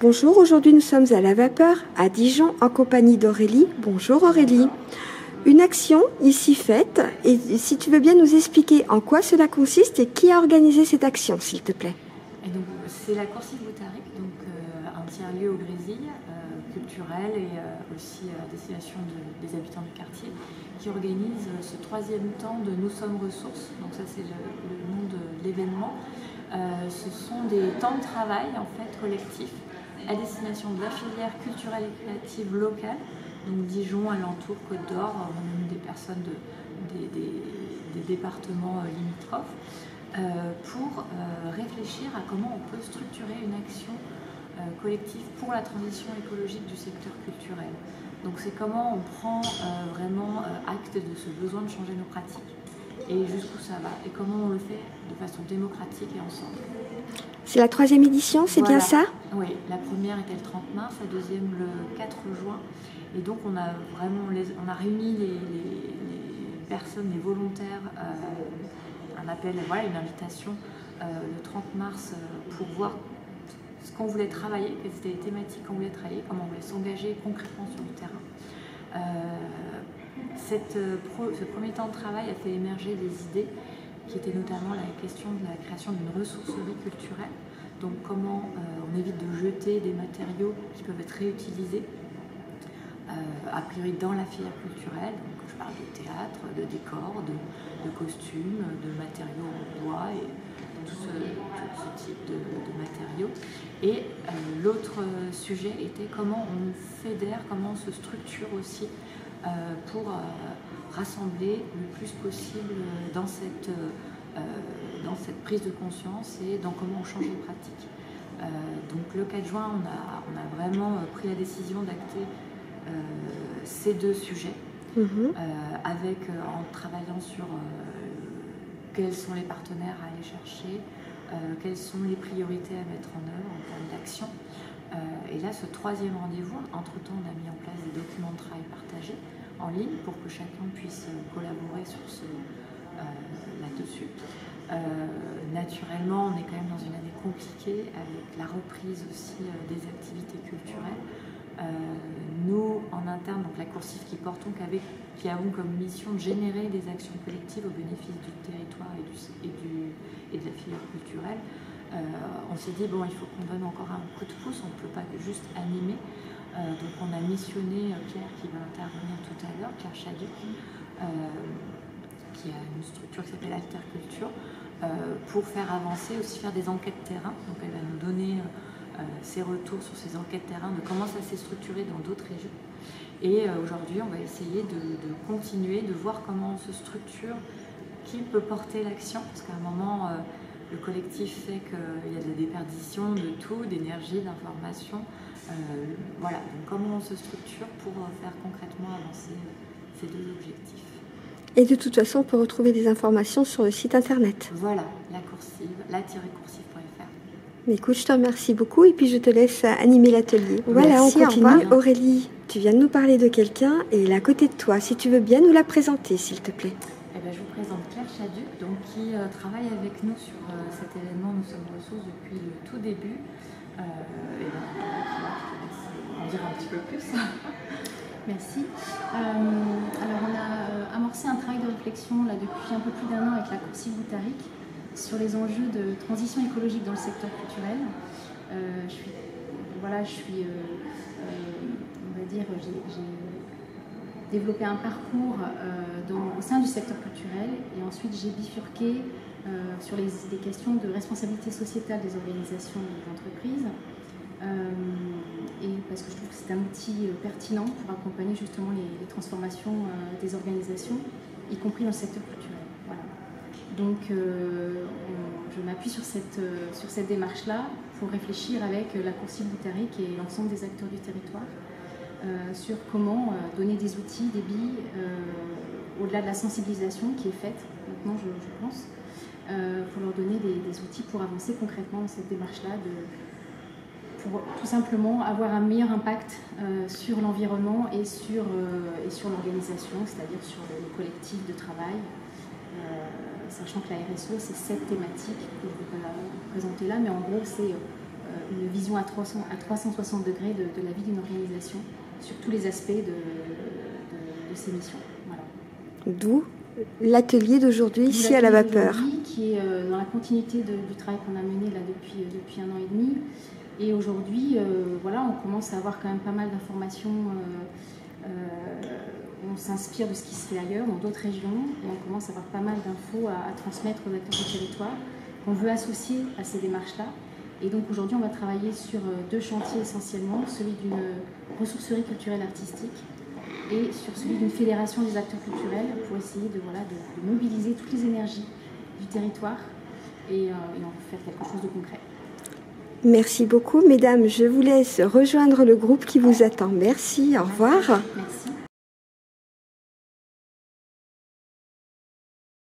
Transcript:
Bonjour, aujourd'hui nous sommes à la Vapeur, à Dijon, en compagnie d'Aurélie. Bonjour Aurélie. Une action ici faite, et si tu veux bien nous expliquer en quoi cela consiste et qui a organisé cette action, s'il te plaît. Et donc, c'est la Coursive Botarique, donc un tiers-lieu au Grésil, culturel et aussi à destination des habitants du quartier, qui organise ce troisième temps de Nous sommes ressources. Donc ça c'est le nom de l'événement. Ce sont des temps de travail en fait collectifs à destination de la filière culturelle et créative locale, donc Dijon, alentour, Côte d'Or, même des personnes des départements limitrophes, pour réfléchir à comment on peut structurer une action collective pour la transition écologique du secteur culturel. Donc c'est comment on prend vraiment acte de ce besoin de changer nos pratiques et jusqu'où ça va et comment on le fait de façon démocratique et ensemble. C'est la troisième édition, c'est voilà. Bien ça? Oui, la première était le 30 mars, la deuxième le 4 juin. Et donc on a vraiment on a réuni les personnes, les volontaires, un appel, voilà, une invitation le 30 mars pour voir ce qu'on voulait travailler, quelles étaient les thématiques qu'on voulait travailler, comment on voulait s'engager concrètement sur le terrain. Ce premier temps de travail a fait émerger des idées qui étaient notamment la question de la création d'une ressourcerie culturelle. Donc comment on évite de jeter des matériaux qui peuvent être réutilisés, a priori dans la filière culturelle. Donc je parle de théâtre, de décors, de costumes, de matériaux en bois et tout ce type de matériaux. Et l'autre sujet était comment on fédère, comment on se structure aussi pour rassembler le plus possible dans cette prise de conscience et dans comment on change les pratiques. Donc le 4 juin, on a vraiment pris la décision d'acter ces deux sujets, en travaillant sur quels sont les partenaires à aller chercher, quelles sont les priorités à mettre en œuvre en termes d'action. Et là, ce troisième rendez-vous, entre-temps, on a mis en place des documents de travail partagés en ligne pour que chacun puisse collaborer sur là-dessus. Naturellement, on est quand même dans une année compliquée avec la reprise aussi des activités culturelles. Nous, en interne, donc la Coursive qui avons comme mission de générer des actions collectives au bénéfice du territoire et de la filière culturelle, on s'est dit, bon, il faut qu'on donne encore un coup de pouce, on ne peut pas juste animer. Donc on a missionné Claire qui va intervenir tout à l'heure, Claire Chaduc, qui a une structure qui s'appelle Alterculture, pour faire avancer, aussi faire des enquêtes terrain. Donc elle va nous donner ses retours sur ces enquêtes terrain, de comment ça s'est structuré dans d'autres régions. Et aujourd'hui, on va essayer de continuer, de voir comment on se structure, qui peut porter l'action, parce qu'à un moment, le collectif fait qu'il y a de la déperdition de tout, d'énergie, d'information. Voilà, donc comment on se structure pour faire concrètement avancer ces deux objectifs. Et de toute façon, on peut retrouver des informations sur le site internet. Voilà, la Coursive, la-coursive.fr. Écoute, je te remercie beaucoup et puis je te laisse animer l'atelier. Voilà, on continue. Aurélie, tu viens de nous parler de quelqu'un et elle est à côté de toi. Si tu veux bien nous la présenter, s'il te plaît. Eh bien, je vous présente Claire Chaduc, donc, qui travaille avec nous sur cet événement Nous sommes ressources depuis le tout début. Et ben, je te laisse en dire un petit peu plus. Merci. Alors on a amorcé un travail de réflexion là, depuis un peu plus d'1 an avec la Coursive Botarique sur les enjeux de transition écologique dans le secteur culturel. J'ai développé un parcours au sein du secteur culturel et ensuite j'ai bifurqué sur des questions de responsabilité sociétale des organisations et des entreprises. Et parce que je trouve que c'est un outil pertinent pour accompagner justement les transformations des organisations, y compris dans le secteur culturel. Voilà. Donc je m'appuie sur cette démarche-là pour réfléchir avec la Coursive Botarique et l'ensemble des acteurs du territoire sur comment donner des outils, des billes, au-delà de la sensibilisation qui est faite maintenant, je pense, pour leur donner des outils pour avancer concrètement dans cette démarche-là pour tout simplement avoir un meilleur impact sur l'environnement et sur l'organisation, c'est-à-dire sur le collectif de travail, sachant que la RSE, c'est cette thématique que je vais présenter là, mais en gros, c'est une vision à 360 degrés de la vie d'une organisation sur tous les aspects de ses missions. Voilà. D'où l'atelier d'aujourd'hui ici à la vapeur. Qui est dans la continuité du travail qu'on a mené là depuis 1 an et demi. Et aujourd'hui, voilà, on commence à avoir quand même pas mal d'informations. On s'inspire de ce qui se fait ailleurs, dans d'autres régions, et on commence à avoir pas mal d'infos à transmettre aux acteurs du territoire qu'on veut associer à ces démarches-là. Et donc aujourd'hui, on va travailler sur 2 chantiers essentiellement, celui d'une ressourcerie culturelle artistique et sur celui d'une fédération des acteurs culturels pour essayer de mobiliser toutes les énergies du territoire et en faire quelque chose de concret. Merci beaucoup, mesdames. Je vous laisse rejoindre le groupe qui vous attend. Merci, au revoir. Merci.